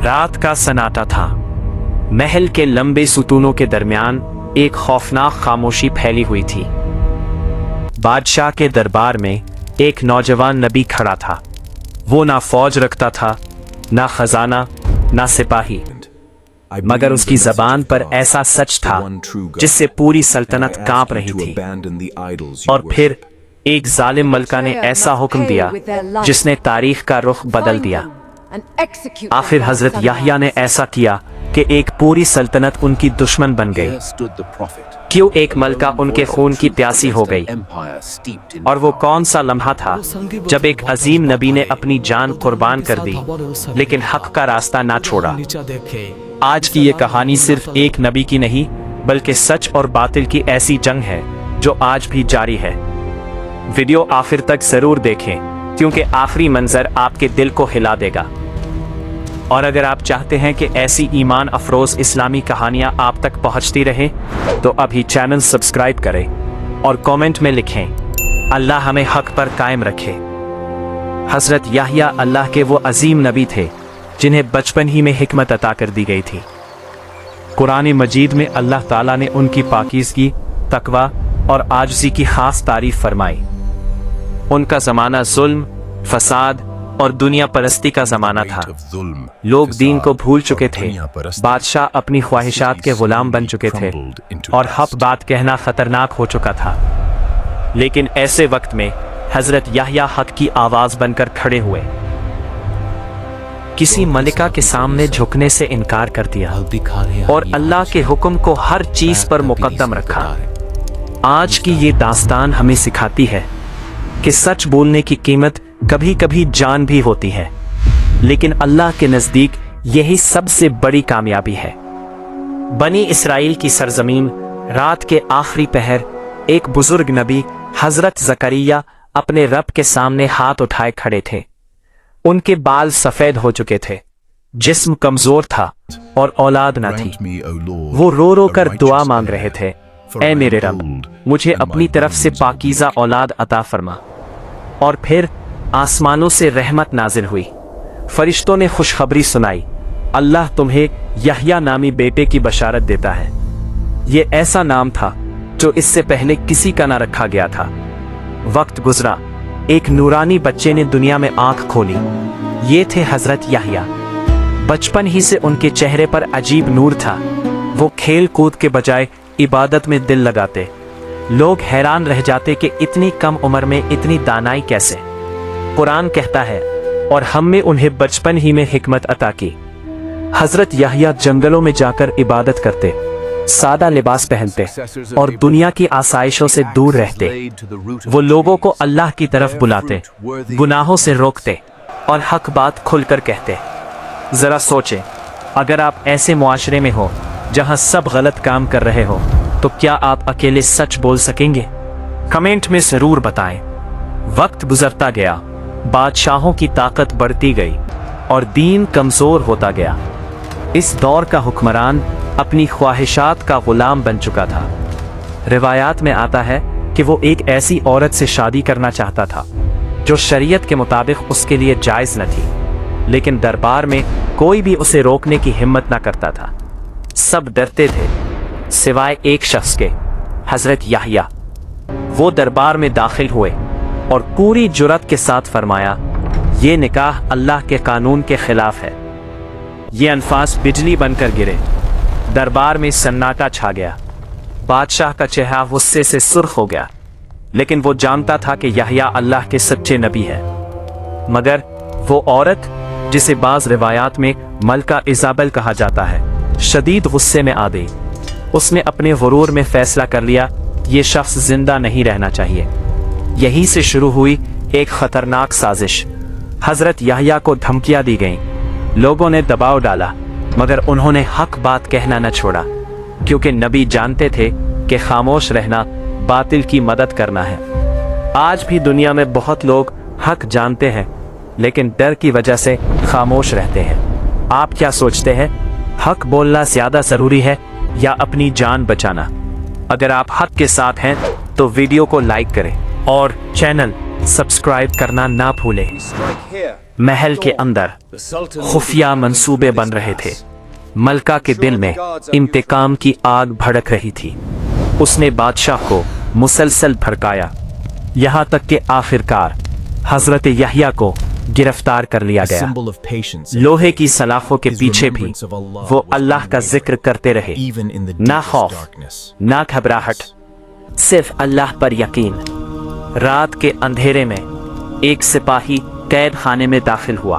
रात का सन्नाटा था। महल के लंबे सुतूनों के दरमियान एक खौफनाक खामोशी फैली हुई थी। बादशाह के दरबार में एक नौजवान नबी खड़ा था। वो ना फौज रखता था, ना खजाना, ना सिपाही, मगर उसकी जबान पर ऐसा सच था जिससे पूरी सल्तनत कांप रही थी। और फिर एक जालिम मलका ने ऐसा हुक्म दिया जिसने तारीख का रुख बदल दिया। आखिर हजरत याहिया ने ऐसा किया कि एक पूरी सल्तनत उनकी दुश्मन बन गई। क्यों एक मलका उनके खून की प्यासी हो गई? और वो कौन सा लम्हा था जब एक अजीम नबी ने अपनी जान कुर्बान कर दी लेकिन हक का रास्ता ना छोड़ा? आज की ये कहानी सिर्फ एक नबी की नहीं बल्कि सच और बातिल की ऐसी जंग है जो आज भी जारी है। वीडियो आखिर तक जरूर देखें क्योंकि आखिरी मंजर आपके दिल को हिला देगा। और अगर आप चाहते हैं कि ऐसी ईमान अफरोज इस्लामी कहानियां आप तक पहुंचती रहें तो अभी चैनल सब्सक्राइब करें और कमेंट में लिखें अल्लाह हमें हक पर कायम रखे। हजरत याहिया अल्लाह के वो अजीम नबी थे जिन्हें बचपन ही में हिकमत अता कर दी गई थी। कुरान मजीद में अल्लाह ताला ने उनकी पाकीज़गी, तकवा और आजिज़ी की खास तारीफ फरमाई। उनका ज़माना जुल्म, फसाद और दुनिया परस्ती का ज़माना था। लोग दीन को भूल चुके थे, बादशाह अपनी ख्वाहिशात के गुलाम बन चुके थे और हक बात कहना खतरनाक हो चुका था। लेकिन ऐसे वक्त में हजरत याहिया हक की आवाज़ बनकर खड़े हुए। किसी मलिका के सामने झुकने से इनकार कर दिया और अल्लाह के हुक्म को हर चीज पर मुकद्दम रखा। आज की ये दास्तान हमें सिखाती है कि सच बोलने की कीमत कभी कभी जान भी होती है, लेकिन अल्लाह के नजदीक यही सबसे बड़ी कामयाबी है। बनी इसराइल की सरजमीन, रात के आखिरी पहर, एक बुजुर्ग नबी हजरत जकरिया अपने रब के सामने हाथ उठाए खड़े थे। उनके बाल सफेद हो चुके थे, जिस्म कमजोर था और औलाद न थी। वो रो रो कर दुआ मांग रहे थे, ऐ मेरे रब, मुझे अपनी तरफ से पाकीज़ा औलाद अता फरमा। और फिर आसमानों से रहमत नाजिल हुई। फरिश्तों ने खुशखबरी सुनाई, अल्लाह तुम्हें यहया नामी बेटे की बशारत देता है। ये ऐसा नाम था जो इससे पहले किसी का ना रखा गया था। वक्त गुजरा, एक नूरानी बच्चे ने दुनिया में आंख खोली। ये थे हजरत याहिया। बचपन ही से उनके चेहरे पर अजीब नूर था। वो खेल कूद के बजाय इबादत में दिल लगाते। लोग हैरान रह जाते कि इतनी कम उम्र में इतनी दानाई कैसे। कुरान कहता है, और हमने उन्हें बचपन ही में हिकमत अता की। हजरत याहिया जंगलों में जाकर इबादत करते, सादा लिबास पहनते और दुनिया की आसाइशों से दूर रहते। वो लोगों को अल्लाह की तरफ बुलाते, गुनाहों से रोकते और हक बात खुलकर कहते। जरा सोचें, अगर आप ऐसे मुआशरे में हो जहां सब गलत काम कर रहे हो तो क्या आप अकेले सच बोल सकेंगे? कमेंट में जरूर बताएं। वक्त गुजरता गया, बादशाहों की ताकत बढ़ती गई और दीन कमजोर होता गया। इस दौर का हुक्मरान अपनी ख्वाहिशात का गुलाम बन चुका था। रिवायात में आता है कि वो एक ऐसी औरत से शादी करना चाहता था जो शरीयत के मुताबिक उसके लिए जायज न थी, लेकिन दरबार में कोई भी उसे रोकने की हिम्मत न करता था। सब डरते थे सिवाय एक शख्स के, हजरत याहिया। वो दरबार में दाखिल हुए और पूरी जुर्रत के साथ फरमाया, ये निकाह अल्लाह के कानून के खिलाफ है। ये अल्फाज बिजली बनकर गिरे। दरबार में सन्नाटा छा गया। बादशाह का चेहरा गुस्से से सुर्ख हो गया, लेकिन वो जानता था कि याहिया अल्लाह के सच्चे नबी है। मगर वो औरत, जिसे बाज रिवायात में मलका इजाबेल कहा जाता है, शदीद गुस्से में आ गई। उसने अपने गुरूर में फैसला कर लिया, ये शख्स जिंदा नहीं रहना चाहिए। यहीं से शुरू हुई एक खतरनाक साजिश। हजरत याहिया को धमकियां दी गईं, लोगों ने दबाव डाला, मगर उन्होंने हक बात कहना न छोड़ा, क्योंकि नबी जानते थे कि खामोश रहना बातिल की मदद करना है। आज भी दुनिया में बहुत लोग हक जानते हैं लेकिन डर की वजह से खामोश रहते हैं। आप क्या सोचते हैं, हक बोलना ज्यादा जरूरी है या अपनी जान बचाना? अगर आप हक के साथ हैं तो वीडियो को लाइक करें और चैनल सब्सक्राइब करना ना भूलें। महल के अंदर खुफिया मंसूबे बन रहे थे। मलका के दिल में इंतकाम की आग भड़क रही थी। उसने बादशाह को मुसलसल भड़काया, यहाँ तक कि आखिरकार हजरत यहया को गिरफ्तार कर लिया गया। लोहे की सलाखों के पीछे भी वो अल्लाह का जिक्र करते रहे, ना खौफ ना घबराहट, सिर्फ अल्लाह पर यकीन। रात के अंधेरे में एक सिपाही कैद खाने में दाखिल हुआ।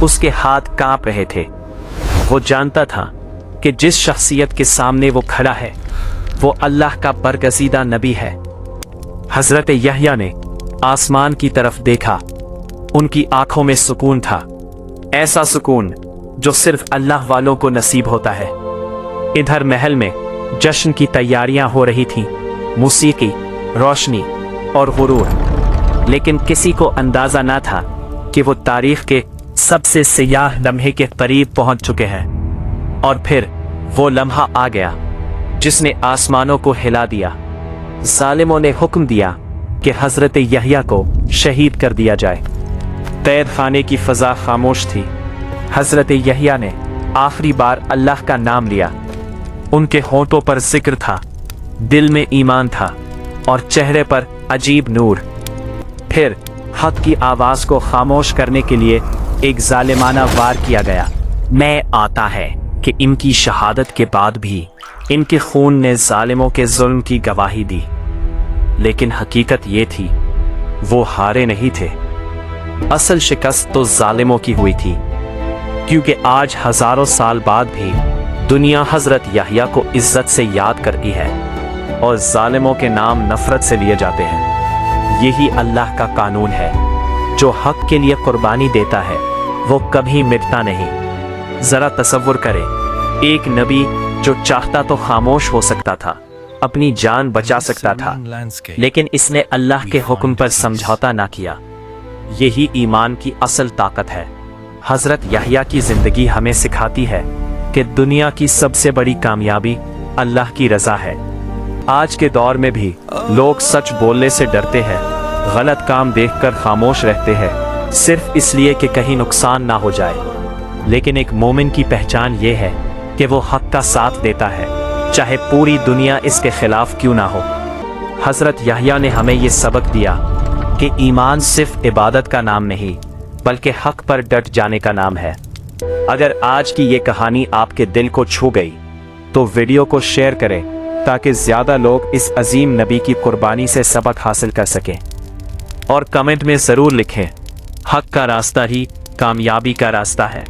उसके हाथ कांप रहे थे। वो जानता था कि जिस शख्सियत के सामने वो खड़ा है वो अल्लाह का बरगज़ीदा नबी है। हजरत यहया ने आसमान की तरफ देखा। उनकी आंखों में सुकून था, ऐसा सुकून जो सिर्फ अल्लाह वालों को नसीब होता है। इधर महल में जश्न की तैयारियां हो रही थीं, मौसीकी, रोशनी और गुरूर। लेकिन किसी को अंदाजा ना था कि वो तारीख के सबसे सियाह लम्हे के करीब पहुंच चुके हैं। और फिर वो लम्हा आ गया जिसने आसमानों को हिला दिया। जालिमों ने हुक्म दिया कि हजरत यहया को शहीद कर दिया जाए। कैद खाने की फजा खामोश थी। हजरत यहया ने आखिरी बार अल्लाह का नाम लिया। उनके होंठों पर जिक्र था, दिल में ईमान था और चेहरे पर अजीब नूर। फिर हक की आवाज को खामोश करने के लिए एक जालिमाना वार किया गया। मैं आता है कि इनकी शहादत के बाद भी इनके खून ने जालिमों के जुल्म की गवाही दी। लेकिन हकीकत ये थी, वो हारे नहीं थे। असल शिकस्त तो जालिमों की हुई थी, क्योंकि आज हजारों साल बाद भी दुनिया हजरत यहया को इज्जत से याद करती है और जालिमों के नाम नफरत से लिए जाते हैं। यही अल्लाह का कानून है, जो हक के लिए कुर्बानी देता है वो कभी मिटता नहीं। जरा तसव्वुर करें, एक नबी जो चाहता तो खामोश हो सकता था, अपनी जान बचा सकता था, लेकिन इसने अल्लाह के हुक्म पर समझौता ना किया। यही ईमान की असल ताकत है। हजरत यहया की जिंदगी हमें सिखाती है कि दुनिया की सबसे बड़ी कामयाबी अल्लाह की रजा है। आज के दौर में भी लोग सच बोलने से डरते हैं, गलत काम देखकर खामोश रहते हैं, सिर्फ इसलिए कि कहीं नुकसान ना हो जाए। लेकिन एक मोमिन की पहचान ये है कि वो हक का साथ देता है, चाहे पूरी दुनिया इसके खिलाफ क्यों ना हो। हजरत यहया ने हमें ये सबक दिया कि ईमान सिर्फ इबादत का नाम नहीं, बल्कि हक पर डट जाने का नाम है। अगर आज की ये कहानी आपके दिल को छू गई तो वीडियो को शेयर करें ताकि ज्यादा लोग इस अजीम नबी की कुर्बानी से सबक हासिल कर सकें। और कमेंट में जरूर लिखें, हक का रास्ता ही कामयाबी का रास्ता है।